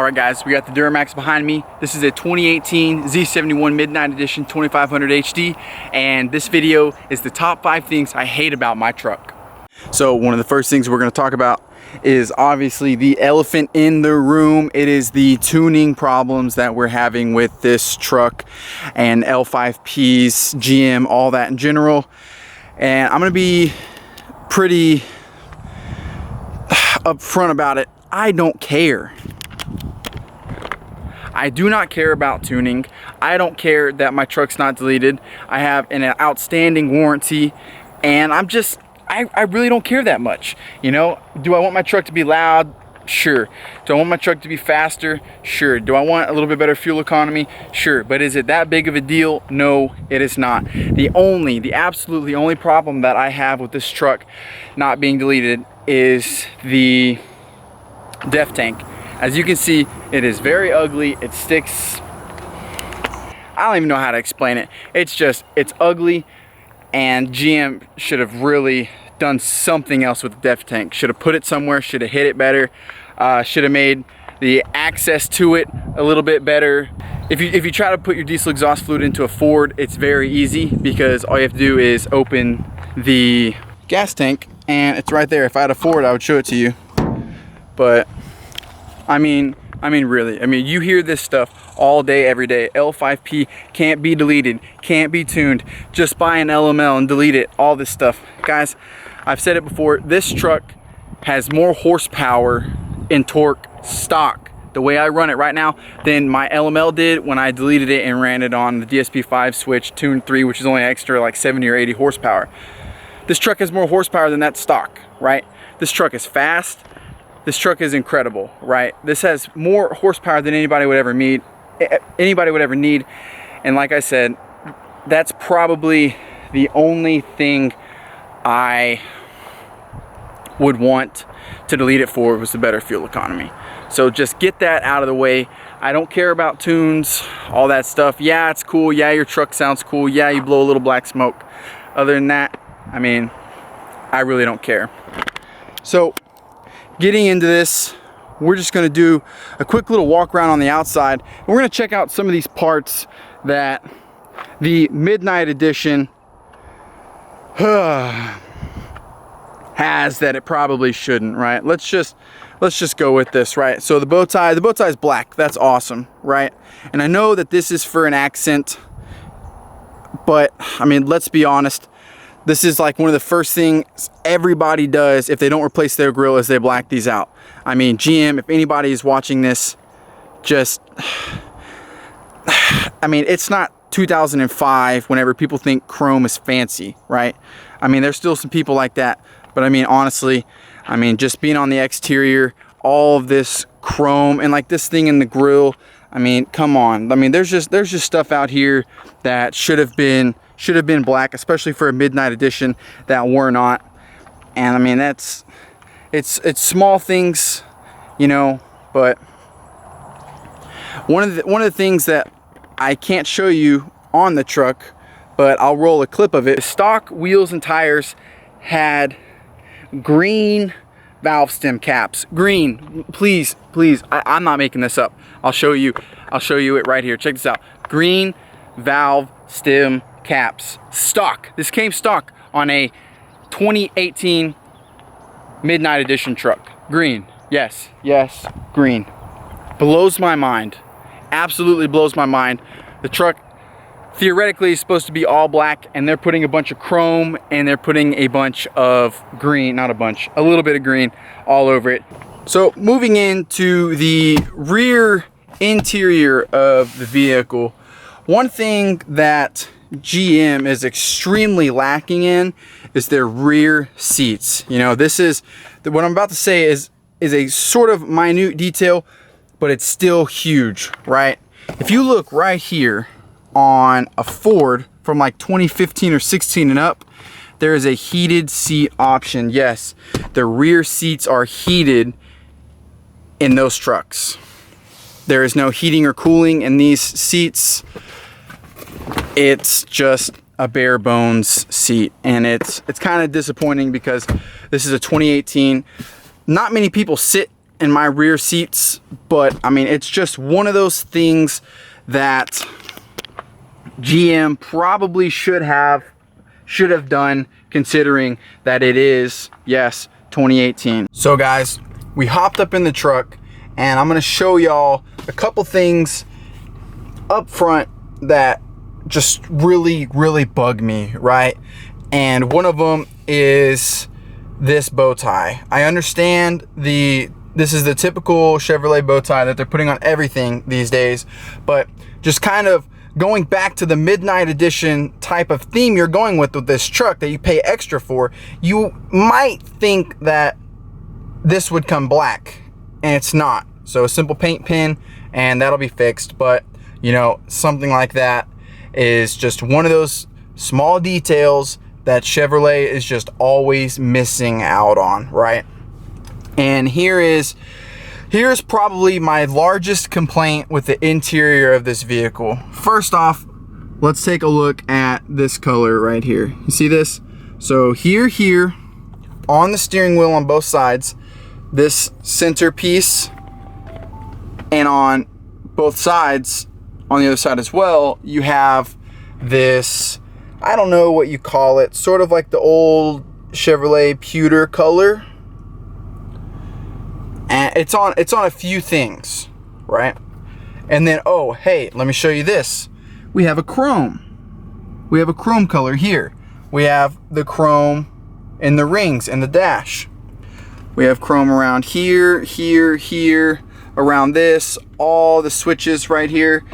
Alright guys, we got the Duramax behind me. This is a 2018 Z71 Midnight Edition 2500 HD, and this video is the top 5 things I hate about my truck. So one of the first things we're going to talk about is obviously the elephant in the room. It is the tuning problems that we're having with this truck and L5Ps, GM, all that in general. And I'm going to be pretty upfront about it. I don't care. I do not care about tuning. I don't care that my truck's not deleted. I have an outstanding warranty, and I really don't care that much. You know, do I want my truck to be loud? Sure. Do I want my truck to be faster? Sure. Do I want a little bit better fuel economy? Sure. But is it that big of a deal? No, it is not. The absolutely only problem that I have with this truck not being deleted is the def tank. As you can see, it is very ugly. It sticks. I don't even know how to explain it. It's ugly, and GM should have really done something else with the def tank. Should have put it somewhere, should have hit it better, should have made the access to it a little bit better. If you try to put your diesel exhaust fluid into a Ford, it's very easy because all you have to do is open the gas tank and it's right there. If I had a Ford, I would show it to you. But I mean really, you hear this stuff all day, every day. L5P can't be deleted, can't be tuned, just buy an LML and delete it, all this stuff. Guys, I've said it before, this truck has more horsepower in torque stock, the way I run it right now, than my LML did when I deleted it and ran it on the DSP5 switch tuned 3, which is only extra like 70 or 80 horsepower. This truck has more horsepower than that stock, right? This truck is fast. This truck is incredible, right? This has more horsepower than anybody would ever need. And like I said, that's probably the only thing I would want to delete it for, was the better fuel economy. So just get that out of the way. I don't care about tunes, all that stuff. Yeah, it's cool. Yeah, your truck sounds cool. Yeah, you blow a little black smoke. Other than that, I really don't care. So getting into this, we're just going to do a quick little walk around on the outside. We're going to check out some of these parts that the Midnight Edition has that it probably shouldn't, right? Let's just go with this, right? So the bow tie is black. That's awesome, right? And I know that this is for an accent, but let's be honest. This is like one of the first things everybody does if they don't replace their grill, is they black these out. GM, if anybody is watching this, it's not 2005 whenever people think chrome is fancy, right? There's still some people like that, but honestly, just being on the exterior, all of this chrome and like this thing in the grill, come on. There's just stuff out here that should have been black, especially for a Midnight Edition, that were not. And it's small things, you know. But one of the things that I can't show you on the truck, but I'll roll a clip of it. The stock wheels and tires had green valve stem caps. Green, please. I'm not making this up. I'll show you it right here. Check this out. Green valve stem caps, stock. This came stock on a 2018 Midnight Edition truck. Green, yes, green. Blows my mind, absolutely blows my mind. The truck theoretically is supposed to be all black, and they're putting a bunch of chrome and they're putting a bunch of green, not a bunch, a little bit of green all over it. So moving into the rear interior of the vehicle, one thing that GM is extremely lacking in is their rear seats. You know, this is what I'm about to say is a sort of minute detail, but it's still huge, right? If you look right here on a Ford from like 2015 or 16 and up, there is a heated seat option. Yes, the rear seats are heated in those trucks. There is no heating or cooling in these seats. It's just a bare bones seat, and it's kind of disappointing because this is a 2018. Not many people sit in my rear seats, but I mean, it's just one of those things that GM probably should have done, considering that it is, yes, 2018. So guys, we hopped up in the truck and I'm gonna show y'all a couple things up front that just really bug me, right? And one of them is this bow tie. I understand this is the typical Chevrolet bow tie that they're putting on everything these days, but just kind of going back to the Midnight Edition type of theme you're going with this truck that you pay extra for, you might think that this would come black, and it's not. So a simple paint pen and that'll be fixed. But you know, something like that is just one of those small details that Chevrolet is just always missing out on, right? And here's probably my largest complaint with the interior of this vehicle. First off, let's take a look at this color right here. You see this? So here on the steering wheel on both sides, this centerpiece, and on both sides, on the other side as well, you have this, I don't know what you call it, sort of like the old Chevrolet pewter color. And it's on a few things, right? And then, oh, hey, let me show you this. We have a chrome. We have a chrome color here. We have the chrome in the rings and the dash. We have chrome around here, around this, all the switches right here,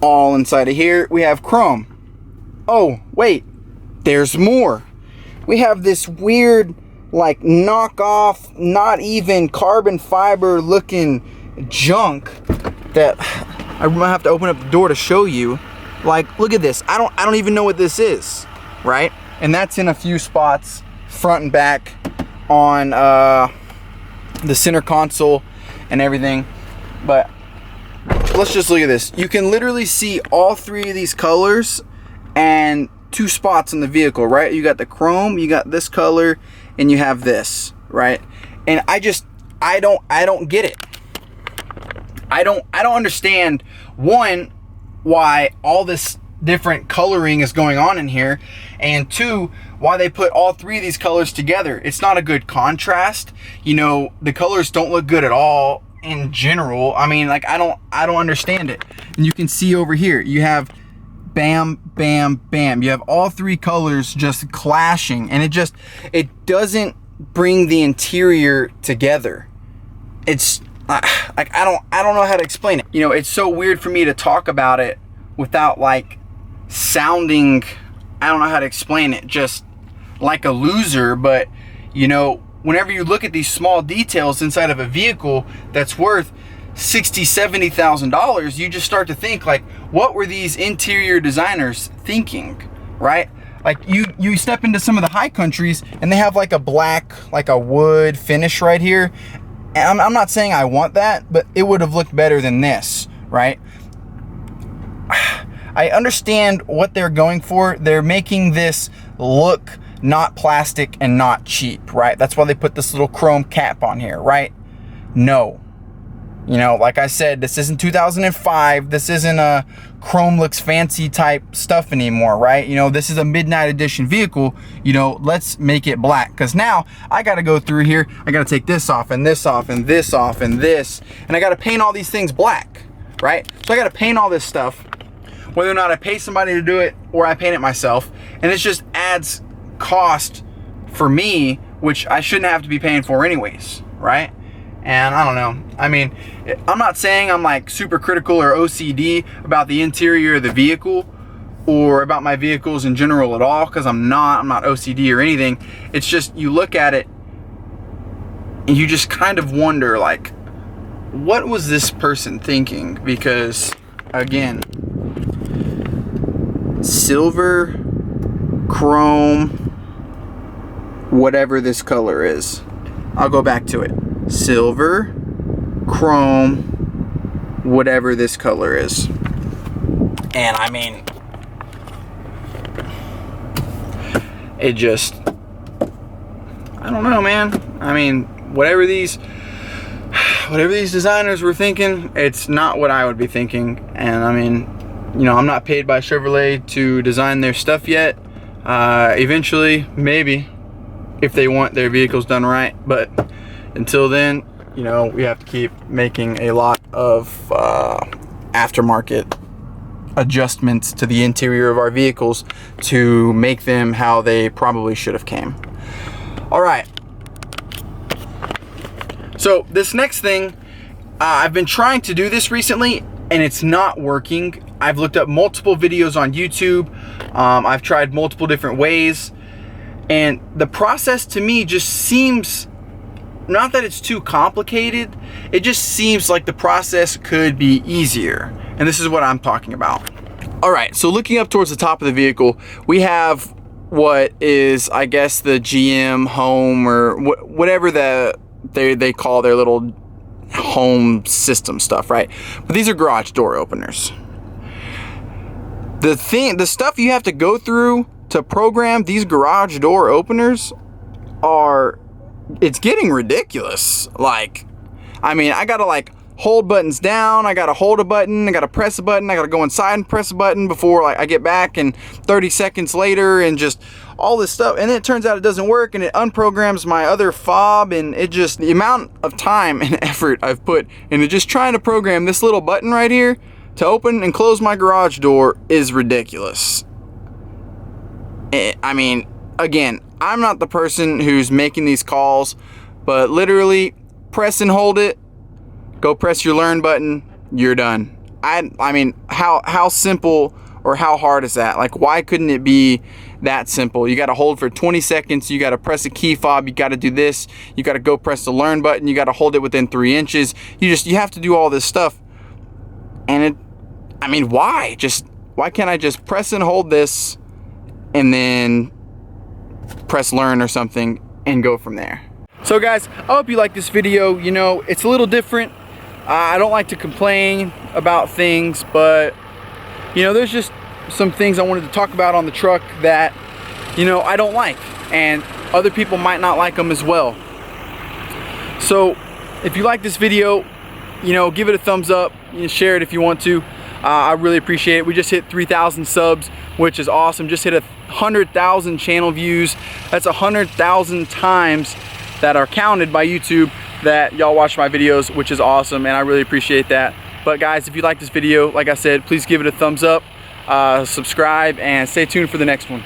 all inside of here. We have chrome. Oh, wait, there's more. We have this weird, like, knockoff, not even carbon fiber looking junk that I'm gonna have to open up the door to show you. Like, look at this. I don't even know what this is, right? And that's in a few spots, front and back, on the center console and everything. But let's just look at this. You can literally see all three of these colors and two spots in the vehicle, right? You got the chrome, you got this color, and you have this, right? And I don't get it. I don't understand, one, why all this different coloring is going on in here, and two, why they put all three of these colors together. It's not a good contrast. You know, the colors don't look good at all in general. I mean, like, I don't understand it. And you can see over here, you have bam, bam, bam. You have all three colors just clashing, and it doesn't bring the interior together. It's like, I don't know how to explain it. You know, it's so weird for me to talk about it without, like, sounding, I don't know how to explain it, just like a loser. But you know, whenever you look at these small details inside of a vehicle that's worth $60,000-$70,000, you just start to think, like, what were these interior designers thinking, right? Like, you step into some of the high countries and they have like a black, like a wood finish right here. And I'm not saying I want that, but it would have looked better than this, right? I understand what they're going for. They're making this look not plastic and not cheap, right? That's why they put this little chrome cap on here, right? No. You know, like I said, this isn't 2005. This isn't a chrome looks fancy type stuff anymore, right? You know, this is a Midnight Edition vehicle. You know, let's make it black. Because now I got to go through here. I got to take this off and this off and this off and this. And I got to paint all these things black, right? So I got to paint all this stuff, whether or not I pay somebody to do it or I paint it myself. And it just adds cost for me, which I shouldn't have to be paying for anyways, right? And I don't know. I mean, I'm not saying I'm like super critical or OCD about the interior of the vehicle or about my vehicles in general at all, because I'm not OCD or anything. It's just, you look at it and you just kind of wonder, like, what was this person thinking? Because again, silver, chrome, whatever this color is. I'll go back to it. Silver, chrome, whatever this color is. And I mean, it just, I don't know, man. I mean, whatever these, whatever these designers were thinking, it's not what I would be thinking. And I mean, you know, I'm not paid by Chevrolet to design their stuff yet. Eventually, maybe, if they want their vehicles done right. But until then, you know, we have to keep making a lot of aftermarket adjustments to the interior of our vehicles to make them how they probably should have came. All right. So this next thing, I've been trying to do this recently and it's not working. I've looked up multiple videos on YouTube. I've tried multiple different ways, and the process to me just seems, not that it's too complicated, it just seems like the process could be easier. And this is what I'm talking about. All right, so looking up towards the top of the vehicle, we have what is, I guess, the GM home, or whatever they call their little home system stuff, right? But these are garage door openers. The stuff you have to go through to program these garage door openers it's getting ridiculous. Like, I mean, I gotta like hold buttons down, I gotta hold a button, I gotta press a button, I gotta go inside and press a button before like I get back, and 30 seconds later, and just all this stuff. And then it turns out it doesn't work, and it unprograms my other fob, and it just, the amount of time and effort I've put into just trying to program this little button right here to open and close my garage door is ridiculous. I mean, again, I'm not the person who's making these calls, but literally press and hold it, go press your learn button, you're done. I mean, how simple or how hard is that? Like, why couldn't it be that simple? You got to hold for 20 seconds, you got to press a key fob, you got to do this, you got to go press the learn button, you got to hold it within 3 inches. You have to do all this stuff. And I mean, why can't I just press and hold this and then press learn or something and go from there? So guys, I hope you like this video. You know, it's a little different. I don't like to complain about things, but you know, there's just some things I wanted to talk about on the truck that, you know, I don't like, and other people might not like them as well. So if you like this video, you know, give it a thumbs up, you know, share it if you want to. I really appreciate it. We just hit 3,000 subs, which is awesome. Just hit 100,000 channel views. That's 100,000 times that are counted by YouTube that y'all watch my videos, which is awesome, and I really appreciate that. But guys, if you like this video, like I said, please give it a thumbs up, subscribe, and stay tuned for the next one.